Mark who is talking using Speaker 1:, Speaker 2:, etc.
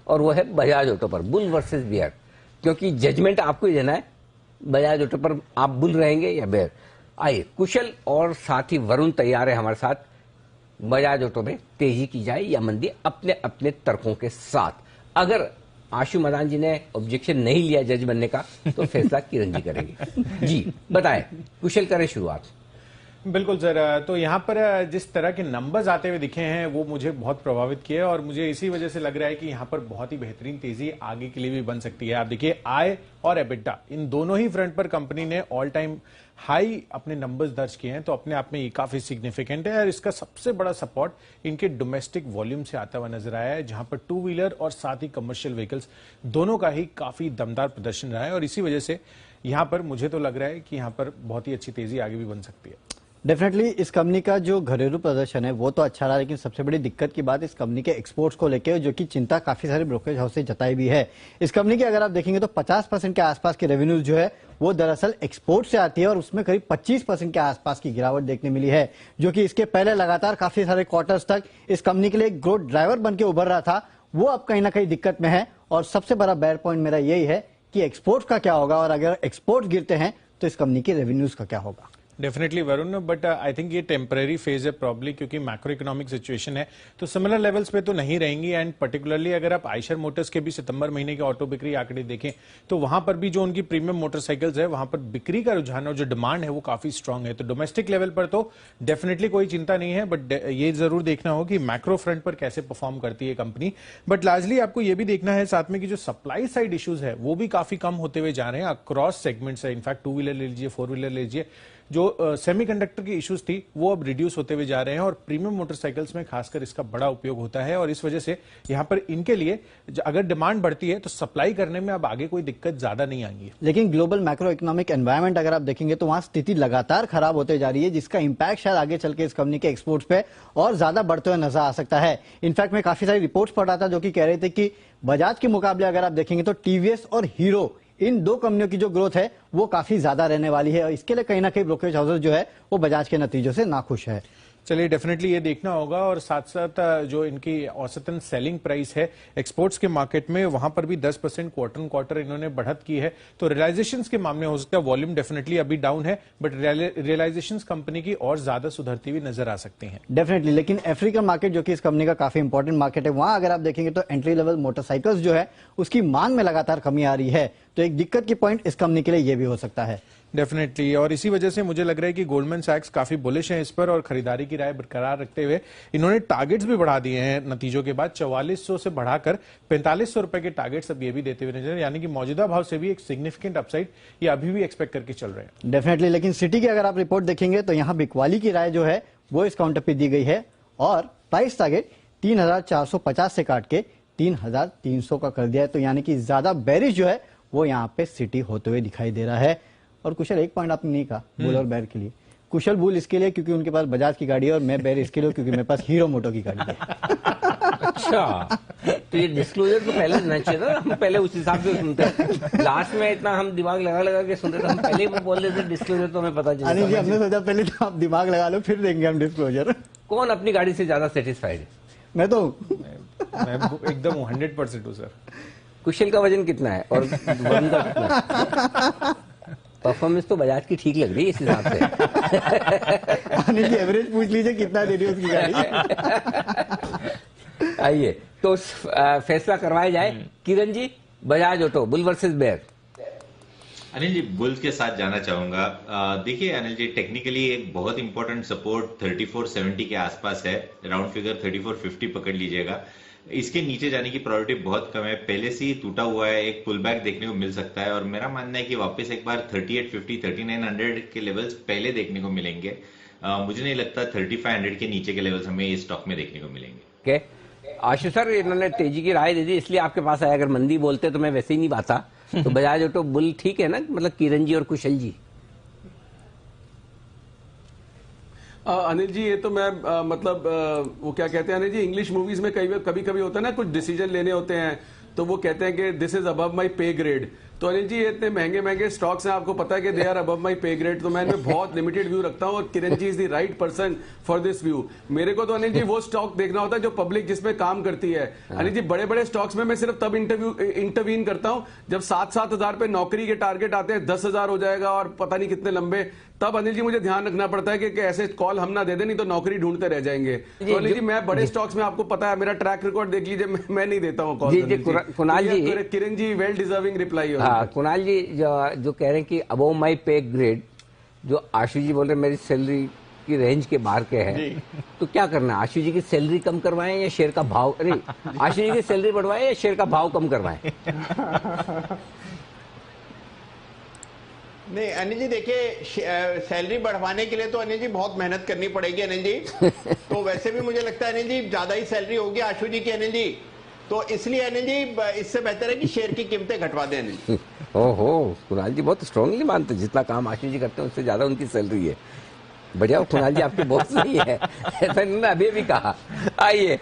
Speaker 1: और वो है बजाज ऑटो पर, बुल वर्सेस बेयर, क्योंकि जजमेंट आपको ही देना है बजाज ऑटो पर आप बुल रहेंगे या बेयर। आइए, कुशल और साथ ही वरुण तैयार है हमारे साथ। बजाज ऑटो में तेजी की जाए या मंदी, अपने अपने तर्कों के साथ। अगर आशु मदान जी ने ऑब्जेक्शन नहीं लिया जज बनने का तो फैसला किरण जी करेंगे। जी बताएं, कुशल करें शुरुआत।
Speaker 2: बिल्कुल सर, तो यहाँ पर जिस तरह के नंबर्स आते हुए दिखे हैं वो मुझे बहुत प्रभावित किए और मुझे इसी वजह से लग रहा है कि यहाँ पर बहुत ही बेहतरीन तेजी आगे के लिए भी बन सकती है। आप देखिए, आय और एबिटा इन दोनों ही फ्रंट पर कंपनी ने ऑल टाइम हाई अपने नंबर्स दर्ज किए हैं, तो अपने आप में ये काफी सिग्निफिकेंट है। और इसका सबसे बड़ा सपोर्ट इनके डोमेस्टिक वॉल्यूम से आता हुआ नजर आया है, जहां पर टू व्हीलर और साथ ही कमर्शियल व्हीकल्स दोनों का ही काफी दमदार प्रदर्शन रहा है। और इसी वजह से यहां पर मुझे तो लग रहा है कि यहां पर बहुत ही अच्छी तेजी आगे भी बन सकती है।
Speaker 3: डेफिनेटली इस कंपनी का जो घरेलू प्रदर्शन है वो तो अच्छा रहा, लेकिन सबसे बड़ी दिक्कत की बात इस कंपनी के एक्सपोर्ट्स को लेकर, जो कि चिंता काफी सारे ब्रोकरेज हाउस से जताई भी है। इस कंपनी के अगर आप देखेंगे तो 50% के आसपास की रेवेन्यूज जो है वो दरअसल एक्सपोर्ट से आती है और उसमें करीब 25% के आसपास की गिरावट देखने मिली है, जो कि इसके पहले लगातार काफी सारे क्वार्टर्स तक इस कंपनी के लिए एक ग्रोथ ड्राइवर बन के उभर रहा था, वो अब कहीं ना कहीं दिक्कत में है। और सबसे बड़ा बैड पॉइंट मेरा यही है कि एक्सपोर्ट का क्या होगा, और अगर एक्सपोर्ट गिरते हैं तो इस कंपनी के रेवेन्यूज का क्या होगा।
Speaker 2: Definitely Varun, but I think ये टेम्पररी फेज है प्रॉब्ली, क्योंकि मैक्रो इकोनॉमिक सिचुएशन है तो सिमिलर लेवल्स पे तो नहीं रहेंगी। एंड पर्टिकुलरली अगर आप आयशर मोटर्स के भी सितंबर महीने के ऑटो बिक्री आंकड़े देखें तो वहां पर भी जो उनकी प्रीमियम मोटरसाइकिल्स है वहां पर बिक्री का रुझान और जो डिमांड है वो काफी स्ट्रांग है। तो डोमेस्टिक लेवल पर तो डेफिनेटली कोई चिंता नहीं है, बट ये जरूर देखना हो कि मैक्रो फ्रंट पर कैसे परफॉर्म करती है कंपनी। बट लार्जली आपको ये भी देखना है साथ में कि जो सप्लाई साइड इश्यूज है वो भी काफी कम होते हुए जा रहे हैं अक्रॉस सेगमेंट्स है। इनफैक्ट टू व्हीलर ले लीजिए, फोर व्हीलर ले लीजिए, जो सेमीकंडक्टर की इश्यूज थी वो अब रिड्यूस होते हुए जा रहे हैं और प्रीमियम मोटरसाइकिल्स में खासकर इसका बड़ा उपयोग होता है। और इस वजह से यहां पर इनके लिए अगर डिमांड बढ़ती है तो सप्लाई करने में अब आगे कोई दिक्कत ज्यादा नहीं आएगी।
Speaker 3: लेकिन ग्लोबल मैक्रो इकोनॉमिक एनवायरनमेंट अगर आप देखेंगे तो वहां स्थिति लगातार खराब होते जा रही है, जिसका इंपैक्ट शायद आगे चल के इस कंपनी के एक्सपोर्ट्स पे और ज्यादा बढ़ते हुए नजर आ सकता है। इनफैक्ट मैं काफी सारी रिपोर्ट्स पढ़ रहा था जो कि कह रहे थे कि बजाज के मुकाबले अगर आप देखेंगे तो टीवीएस और हीरो, इन दो कंपनियों की जो ग्रोथ है वो काफी ज्यादा रहने वाली है, और इसके लिए कहीं ना कहीं ब्रोकरेज हाउसेस जो है वो बजाज के नतीजों से नाखुश है।
Speaker 2: चलिए, डेफिनेटली ये देखना होगा। और साथ साथ जो इनकी औसतन सेलिंग प्राइस है एक्सपोर्ट्स के मार्केट में, वहां पर भी 10% क्वार्टर ऑन क्वार्टर इन्होंने बढ़त की है। तो रियलाइजेशंस के मामले हो सकता है वॉल्यूम डेफिनेटली अभी डाउन है, बट रियलाइजेशंस कंपनी की और ज्यादा सुधरती हुई नजर आ सकती हैं
Speaker 3: डेफिनेटली। लेकिन अफ्रीकन मार्केट जो कि इस कंपनी का काफी इंपॉर्टेंट मार्केट है, वहां अगर आप देखेंगे तो एंट्री लेवल मोटरसाइकिल्स जो है उसकी मांग में लगातार कमी आ रही है, तो एक दिक्कत की पॉइंट इस कंपनी के लिए यह भी हो सकता है
Speaker 2: डेफिनेटली। और इसी वजह से मुझे लग रहा है कि गोल्डमैन सैक्स काफी बुलिश है इस पर और खरीदारी की राय बरकरार रखते हुए इन्होंने टारगेट्स भी बढ़ा दिए हैं नतीजों के बाद। 4400 से बढ़ाकर 4500 रुपए के टारगेट्स अब ये भी देते हुए नजर, यानी कि मौजूदा भाव से भी एक सिग्निफिकेंट अपसाइड ये अभी भी एक्सपेक्ट करके चल रहे हैं
Speaker 3: डेफिनेटली। लेकिन सिटी की अगर आप रिपोर्ट देखेंगे तो यहाँ बिकवाली की राय जो है वो इस काउंटर पे दी गई है और प्राइस टारगेट 3450 से काट के 3300 का कर दिया है। तो यानी कि ज्यादा बेरिश जो है वो यहाँ पे सिटी होते हुए दिखाई दे रहा है। और कुशल, एक पॉइंट आपने नहीं कहा बुल और बैर के लिए। कुशल बुल इसके लिए क्योंकि उनके पास बजाज की गाड़ी है और मैं बैर इसके लिए क्योंकि मेरे पास हीरो मोटो की गाड़ी है।
Speaker 1: अच्छा, तो ये डिस्क्लोजर तो पहले देना चाहिए था, हम पहले उस हिसाब से सुनते हैं। लास्ट में इतना हम दिमाग लगा लगा के सुनते थे, हम पहले ही बोल देते डिस्क्लोजर तो हमें पता चला।
Speaker 3: अनिल जी, हमने सोचा पहले तो आप दिमाग लगा लो फिर देंगे हम डिस्क्लोजर।
Speaker 1: कौन अपनी गाड़ी से ज्यादा सेटिस्फाइड है?
Speaker 3: मैं तो
Speaker 2: मैं एकदम 100% हूँ सर।
Speaker 1: कुशल का वजन कितना है और वरुण का कितना है? परफॉर्मेंस तो बजाज की ठीक लग रही है इस हिसाब से।
Speaker 3: अनिल जी, एवरेज पूछ लीजिए कितना दे रही है उसकी गाड़ी।
Speaker 1: आइए तो फैसला करवाया जाए। Kiran ji, Bajaj auto bull versus bear.
Speaker 4: Anil ji, bulls के साथ जाना चाहूंगा। देखिए अनिल जी, टेक्निकली एक बहुत इंपॉर्टेंट सपोर्ट 3470 के आसपास है, राउंड फिगर 3450 पकड़ लीजिएगा। इसके नीचे जाने की प्रोबेबिलिटी बहुत कम है, पहले से ही टूटा हुआ है, एक पुल बैक देखने को मिल सकता है। और मेरा मानना है कि वापस एक बार 3850 3900 के लेवल्स पहले देखने को मिलेंगे। मुझे नहीं लगता 3500 के नीचे के लेवल्स हमें इस स्टॉक में देखने को मिलेंगे।
Speaker 1: आशु सर, इन्होंने तेजी की राय दे दी इसलिए आपके पास आया, अगर मंदी बोलते तो मैं वैसे ही नहीं बाता। तो बजाज ऑटो बुल ठीक है ना, मतलब किरण जी और कुशल जी?
Speaker 5: अनिल जी, ये तो मैं वो क्या कहते हैं अनिल जी, इंग्लिश मूवीज में कभी कभी होता है ना, कुछ डिसीजन लेने होते हैं तो वो कहते हैं कि दिस इज अबव माई पे ग्रेड। तो अनिल जी ये इतने महंगे महंगे स्टॉक्स हैं, आपको पता है कि दे आर अबव माई पे ग्रेड, तो मैं इनमें बहुत लिमिटेड व्यू रखता हूं और Kiran ji is the right person for this view. मेरे को तो अनिल जी वो स्टॉक देखना होता है जो पब्लिक जिसमें काम करती है। अनिल जी बड़े बड़े स्टॉक्स में मैं सिर्फ तब इंटरवीन करता हूं जब 7-7 हजार पे नौकरी के टारगेट आते हैं, 10,000 हो जाएगा और पता नहीं कितने लंबे, तब अनिल जी मुझे ध्यान रखना पड़ता है कि ऐसे कॉल हम ना दे दें, नहीं तो नौकरी ढूंढते रह जाएंगे। तो अनिल जी मैं बड़े स्टॉक्स में, आपको पता है मेरा ट्रैक रिकॉर्ड देख लीजिए, मैं नहीं देता हूँ कॉल।
Speaker 1: कुणाल जी,
Speaker 5: Kiran ji well deserving reply.
Speaker 1: हाँ कुणाल जी जो कह रहे हैं कि अबव माई पे ग्रेड, जो आशु जी बोल रहे हैं मेरी सैलरी की रेंज के बाहर के है, तो क्या करना है? आशु जी की सैलरी कम करवाएं या शेयर का भाव, नहीं आशु जी की सैलरी बढ़वाएं या शेयर का भाव कम करवाएं?
Speaker 6: नहीं अनिल जी देखिए, सैलरी बढ़वाने के लिए तो अनिल जी बहुत मेहनत करनी पड़ेगी अनिल जी। तो वैसे भी मुझे लगता है अनिल जी ज्यादा ही सैलरी होगी आशु जी की अनिल जी, तो इसलिए अनिल जी इससे बेहतर है कि शेयर की कीमतें घटवा दें अनिल जी।
Speaker 1: ओहो, कुणाल जी बहुत स्ट्रांगली मानते हैं, जितना काम आशु जी करते हैं उससे ज्यादा उनकी सैलरी है। बढ़िया, कुणाल जी आपके बॉस नहीं है, ऐसा इन्होंने अभी भी कहा। आइए